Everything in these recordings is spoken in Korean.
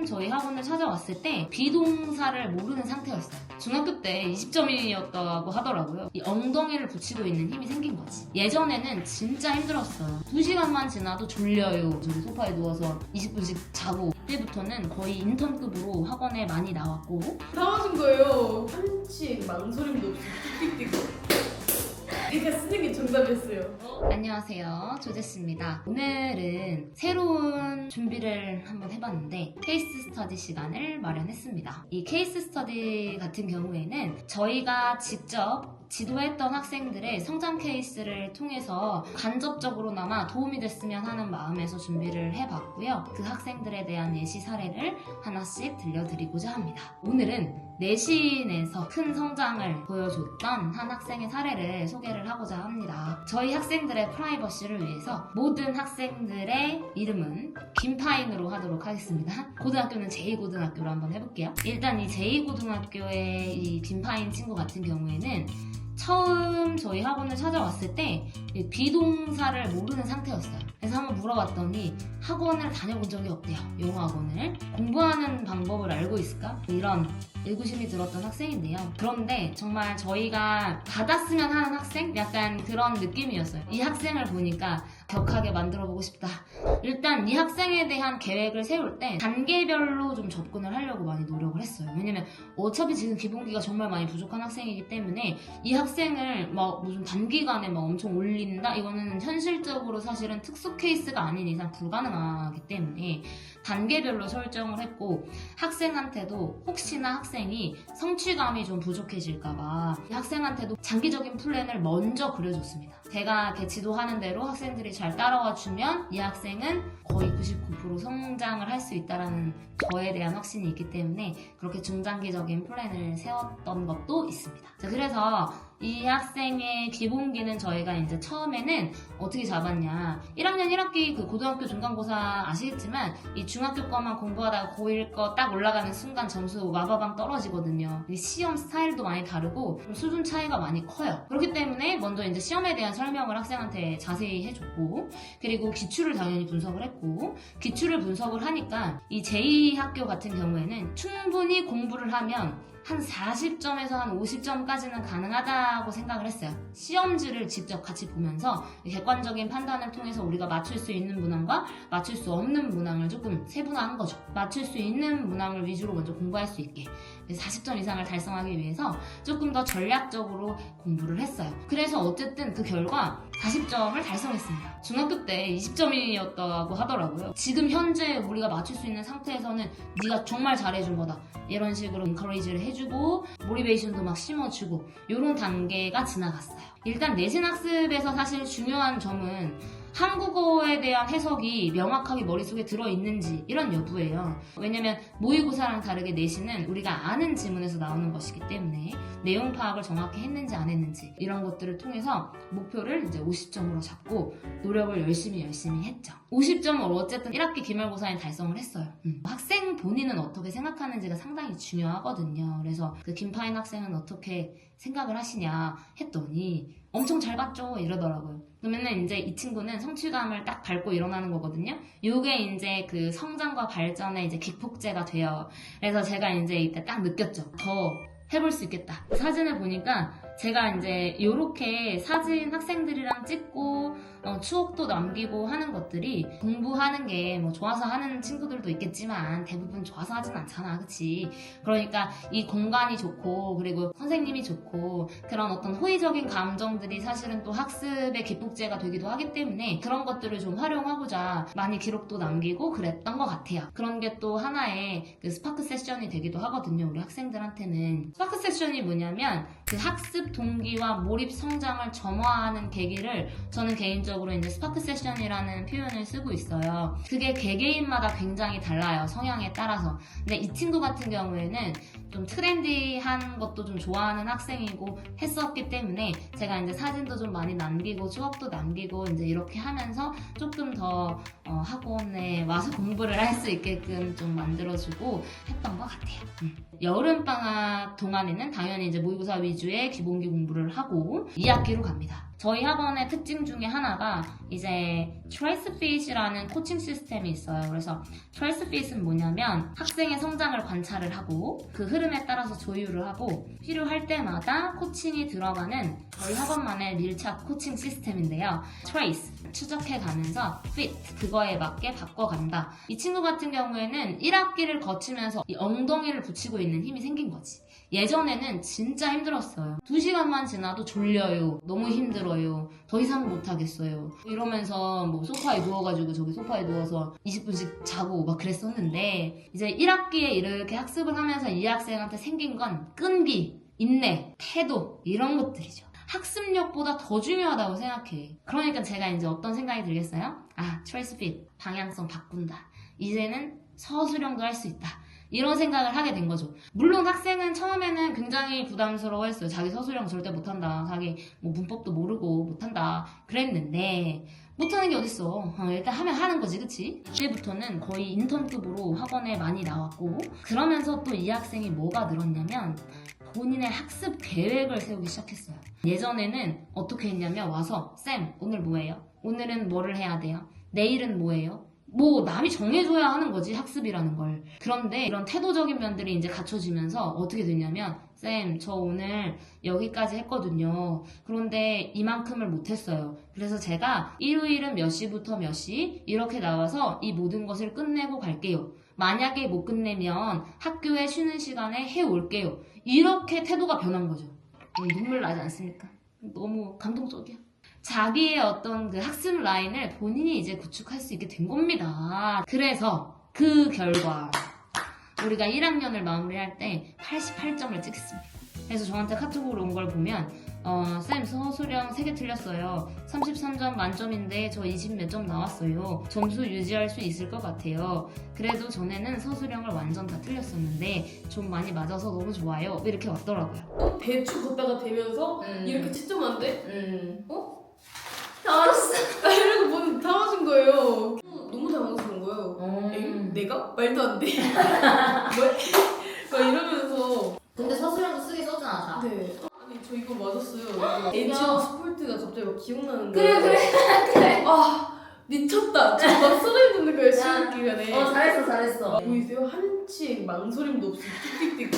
처음 저희 학원을 찾아왔을 때 비동사를 모르는 상태였어요. 중학교 때 20점이었다고 하더라고요. 이 엉덩이를 붙이고 있는 힘이 생긴 거지. 예전에는 진짜 힘들었어요. 2시간만 지나도 졸려요. 저기 소파에 누워서 20분씩 자고. 그때부터는 거의 인턴급으로 학원에 많이 나왔고. 당하신 거예요. 한치 망설임도 없이 띡띡 뛰고. 제가 쓰는 게 정답이었어요. 안녕하세요, 조제씨입니다. 오늘은 새로운 준비를 한번 해봤는데 케이스 스터디 시간을 마련했습니다. 이 케이스 스터디 같은 경우에는 저희가 직접 지도했던 학생들의 성장 케이스를 통해서 간접적으로나마 도움이 됐으면 하는 마음에서 준비를 해봤고요. 그 학생들에 대한 예시 사례를 하나씩 들려드리고자 합니다. 오늘은 내신에서 큰 성장을 보여줬던 한 학생의 사례를 소개를 하고자 합니다. 저희 학생들의 프라이버시를 위해서 모든 학생들의 이름은 김파인으로 하도록 하겠습니다. 고등학교는 제2고등학교로 한번 해볼게요. 일단 이 제2고등학교의 이 김파인 친구 같은 경우에는 처음 저희 학원을 찾아왔을 때 비동사를 모르는 상태였어요. 그래서 한번 물어봤더니 학원을 다녀본 적이 없대요. 영어 학원을. 공부하는 방법을 알고 있을까? 이런 의구심이 들었던 학생인데요. 그런데 정말 저희가 받았으면 하는 학생? 약간 그런 느낌이었어요. 이 학생을 보니까 격하게 만들어보고 싶다. 일단 이 학생에 대한 계획을 세울 때 단계별로 좀 접근을 하려고 많이 노력을 했어요. 왜냐면 어차피 지금 기본기가 정말 많이 부족한 학생이기 때문에 이 학생을 막 무슨 단기간에 막 엄청 올린다? 이거는 현실적으로 사실은 특수 케이스가 아닌 이상 불가능하기 때문에 단계별로 설정을 했고, 학생한테도 혹시나 학생이 성취감이 좀 부족해질까봐 학생한테도 장기적인 플랜을 먼저 그려줬습니다. 제가 지도하는 대로 학생들이 잘 따라와 주면 이 학생은 거의 99% 성장을 할 수 있다는 저에 대한 확신이 있기 때문에 그렇게 중장기적인 플랜을 세웠던 것도 있습니다. 자, 그래서 이 학생의 기본기는 저희가 이제 처음에는 어떻게 잡았냐, 1학년 1학기 그 고등학교 중간고사 아시겠지만 이 중학교 거만 공부하다가 고1 거 딱 올라가는 순간 점수 와바방 떨어지거든요. 시험 스타일도 많이 다르고 수준 차이가 많이 커요. 그렇기 때문에 먼저 이제 시험에 대한 설명을 학생한테 자세히 해줬고, 그리고 기출을 당연히 분석을 했고, 기출을 분석을 하니까 이 제2학교 같은 경우에는 충분히 공부를 하면 한 40점에서 한 50점까지는 가능하다고 생각을 했어요. 시험지를 직접 같이 보면서 객관적인 판단을 통해서 우리가 맞출 수 있는 문항과 맞출 수 없는 문항을 조금 세분화한 거죠. 맞출 수 있는 문항을 위주로 먼저 공부할 수 있게 40점 이상을 달성하기 위해서 조금 더 전략적으로 공부를 했어요. 그래서 어쨌든 그 결과 40점을 달성했습니다. 중학교 때 20점이었다고 하더라고요. 지금 현재 우리가 맞출 수 있는 상태에서는 네가 정말 잘해준 거다, 이런 식으로 인커리지를 해주고 모티베이션도 막 심어주고, 이런 단계가 지나갔어요. 일단 내신 학습에서 사실 중요한 점은 한국어에 대한 해석이 명확하게 머릿속에 들어있는지, 이런 여부예요. 왜냐면 모의고사랑 다르게 내신은 우리가 아는 지문에서 나오는 것이기 때문에 내용 파악을 정확히 했는지 안 했는지, 이런 것들을 통해서 목표를 이제 50점으로 잡고 노력을 열심히 했죠. 50점을 어쨌든 1학기 기말고사에 달성을 했어요. 학생 본인은 어떻게 생각하는지가 상당히 중요하거든요. 그래서 그 김파인 학생은 어떻게 생각을 하시냐 했더니 엄청 잘 봤죠, 이러더라고요. 그러면은 이제 이 친구는 성취감을 딱 밟고 일어나는 거거든요. 요게 이제 그 성장과 발전의 이제 기폭제가 돼요. 그래서 제가 이제 이때 딱 느꼈죠. 더 해볼 수 있겠다. 사진을 보니까 제가 이제 요렇게 사진 학생들이랑 찍고 추억도 남기고 하는 것들이, 공부하는 게 뭐 좋아서 하는 친구들도 있겠지만 대부분 좋아서 하진 않잖아, 그치? 그러니까 이 공간이 좋고 그리고 선생님이 좋고 그런 어떤 호의적인 감정들이 사실은 또 학습의 기폭제가 되기도 하기 때문에 그런 것들을 좀 활용하고자 많이 기록도 남기고 그랬던 것 같아요. 그런 게 또 하나의 그 스파크 세션이 되기도 하거든요, 우리 학생들한테는. 스파크 세션이 뭐냐면 그 학습 동기와 몰입 성장을 점화하는 계기를 저는 개인적으로 이제 스파크 세션이라는 표현을 쓰고 있어요. 그게 개개인마다 굉장히 달라요, 성향에 따라서. 근데 이 친구 같은 경우에는 좀 트렌디한 것도 좀 좋아하는 학생이고 했었기 때문에 제가 이제 사진도 좀 많이 남기고 추억도 남기고 이제 이렇게 하면서 조금 더 학원에 와서 공부를 할 수 있게끔 좀 만들어주고 했던 것 같아요. 여름방학 동안에는 당연히 이제 모의고사 위주의 기본기 공부를 하고 2학기로 갑니다. 저희 학원의 특징 중에 하나가 이제 트레이스핏이라는 코칭 시스템이 있어요. 그래서 트레이스핏은 뭐냐면 학생의 성장을 관찰을 하고 그 흐름에 따라서 조율을 하고 필요할 때마다 코칭이 들어가는 저희 학원만의 밀착 코칭 시스템인데요. 트레이스 추적해가면서 fit 그거에 맞게 바꿔간다. 이 친구 같은 경우에는 1학기를 거치면서 이 엉덩이를 붙이고 있는 힘이 생긴 거지. 예전에는 진짜 힘들었어요. 2시간만 지나도 졸려요. 너무 힘들어요. 더 이상 못하겠어요. 이러면서 뭐 소파에 누워가지고 저기 소파에 누워서 20분씩 자고 막 그랬었는데 이제 1학기에 이렇게 학습을 하면서 이 학생한테 생긴 건 끈기, 인내, 태도 이런 것들이죠. 학습력보다 더 중요하다고 생각해. 그러니까 제가 이제 어떤 생각이 들겠어요? 트레이스핏 방향성 바꾼다. 이제는 서술형도 할 수 있다. 이런 생각을 하게 된 거죠. 물론 학생은 처음에는 굉장히 부담스러워했어요. 자기 서술형 절대 못한다. 자기 뭐 문법도 모르고 못한다. 그랬는데 못하는 게 어딨어. 일단 하면 하는 거지, 그치? 그때부터는 거의 인턴급으로 학원에 많이 나왔고 그러면서 또 이 학생이 뭐가 늘었냐면 본인의 학습 계획을 세우기 시작했어요. 예전에는 어떻게 했냐면 와서 쌤 오늘 뭐예요? 오늘은 뭐를 해야 돼요? 내일은 뭐예요? 뭐 남이 정해줘야 하는 거지 학습이라는 걸. 그런데 이런 태도적인 면들이 이제 갖춰지면서 어떻게 됐냐면 쌤 저 오늘 여기까지 했거든요. 그런데 이만큼을 못했어요. 그래서 제가 일요일은 몇 시부터 몇 시 이렇게 나와서 이 모든 것을 끝내고 갈게요. 만약에 못 끝내면 학교에 쉬는 시간에 해올게요. 이렇게 태도가 변한 거죠. 눈물 나지 않습니까? 너무 감동적이야. 자기의 어떤 그 학습 라인을 본인이 이제 구축할 수 있게 된 겁니다. 그래서 그 결과 우리가 1학년을 마무리할 때 88점을 찍습니다. 그래서 저한테 카톡으로 온 걸 보면 쌤 서술형 3개 틀렸어요. 33점 만점인데 저 20 몇 점 나왔어요. 점수 유지할 수 있을 것 같아요. 그래도 전에는 서술형을 완전 다 틀렸었는데 좀 많이 맞아서 너무 좋아요. 이렇게 왔더라고요. 대충 걷다가 대면서 이렇게 채점한데 다 맞았어. 이러고 보는 다 맞은 거예요. 너무 당황스러운 거예요. 내가? 말도 안 돼. 막 이러면서 근데 서술형도 쓰긴 써잖아. 네. 아니 저 이거 맞았어요. 이거 엔지오 스포츠가 갑자기 막 기억나는데 그래. 미쳤다. 저 막 써있는 거예요 시험 기간에. 잘했어. 보이세요? 한치 망설임도 없이 띡띡띡.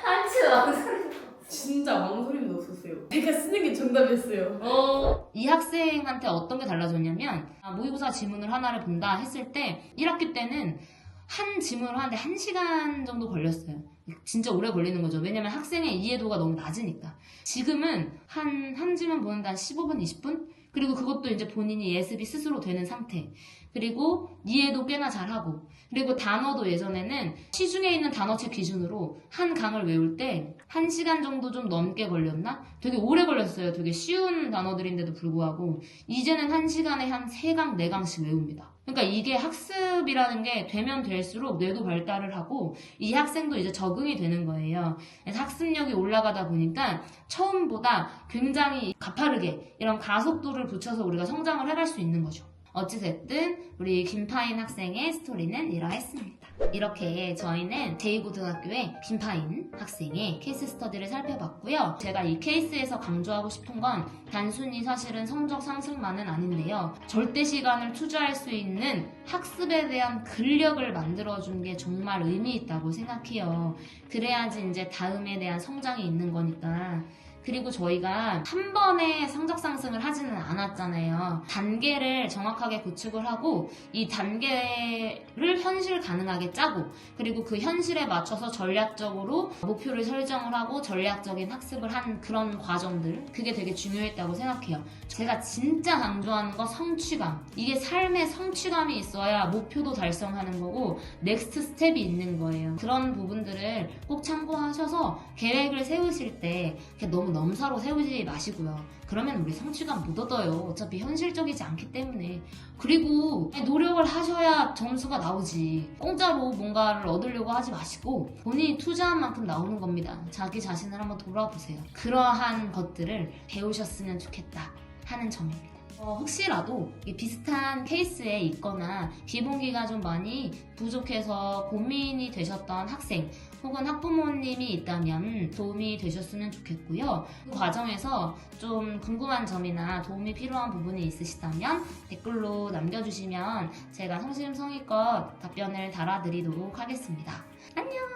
한치 망설임. 진짜 망설임도 없었어요. 제가 쓰는 게 정답이었어요. 이 학생한테 어떤 게 달라졌냐면 모의고사 지문을 하나를 본다 했을 때 1학기 때는 한 지문을 하는데 1시간 정도 걸렸어요. 진짜 오래 걸리는 거죠. 왜냐면 학생의 이해도가 너무 낮으니까. 지금은 한 지문 보는데 한 15분, 20분? 그리고 그것도 이제 본인이 예습이 스스로 되는 상태. 그리고 이해도 꽤나 잘하고. 그리고 단어도 예전에는 시중에 있는 단어책 기준으로 한 강을 외울 때 1시간 정도 좀 넘게 걸렸나? 되게 오래 걸렸어요. 되게 쉬운 단어들인데도 불구하고 이제는 1시간에 한 3강, 4강씩 외웁니다. 그러니까 이게 학습이라는 게 되면 될수록 뇌도 발달을 하고 이 학생도 이제 적응이 되는 거예요. 그래서 학습력이 올라가다 보니까 처음보다 굉장히 가파르게 이런 가속도를 붙여서 우리가 성장을 해갈 수 있는 거죠. 어찌됐든 우리 김파인 학생의 스토리는 이러했습니다. 이렇게 저희는 제2고등학교의 김파인 학생의 케이스 스터디를 살펴봤고요. 제가 이 케이스에서 강조하고 싶은 건 단순히 사실은 성적 상승만은 아닌데요. 절대 시간을 투자할 수 있는 학습에 대한 근력을 만들어준 게 정말 의미 있다고 생각해요. 그래야지 이제 다음에 대한 성장이 있는 거니까. 그리고 저희가 한 번에 성적 상승을 하지는 않았잖아요. 단계를 정확하게 구축을 하고 이 단계를 현실 가능하게 짜고 그리고 그 현실에 맞춰서 전략적으로 목표를 설정을 하고 전략적인 학습을 한 그런 과정들 그게 되게 중요했다고 생각해요. 제가 진짜 강조하는 거 성취감. 이게 삶의 성취감이 있어야 목표도 달성하는 거고 넥스트 스텝이 있는 거예요. 그런 부분들을 꼭 참고하셔서 계획을 세우실 때 너무 넘사로 세우지 마시고요. 그러면 우리 성취감 못 얻어요. 어차피 현실적이지 않기 때문에. 그리고 노력을 하셔야 점수가 나오지. 공짜로 뭔가를 얻으려고 하지 마시고 본인이 투자한 만큼 나오는 겁니다. 자기 자신을 한번 돌아보세요. 그러한 것들을 배우셨으면 좋겠다 하는 점입니다. 혹시라도 이 비슷한 케이스에 있거나 기본기가 좀 많이 부족해서 고민이 되셨던 학생 혹은 학부모님이 있다면 도움이 되셨으면 좋겠고요. 그 과정에서 좀 궁금한 점이나 도움이 필요한 부분이 있으시다면 댓글로 남겨주시면 제가 성심성의껏 답변을 달아드리도록 하겠습니다. 안녕!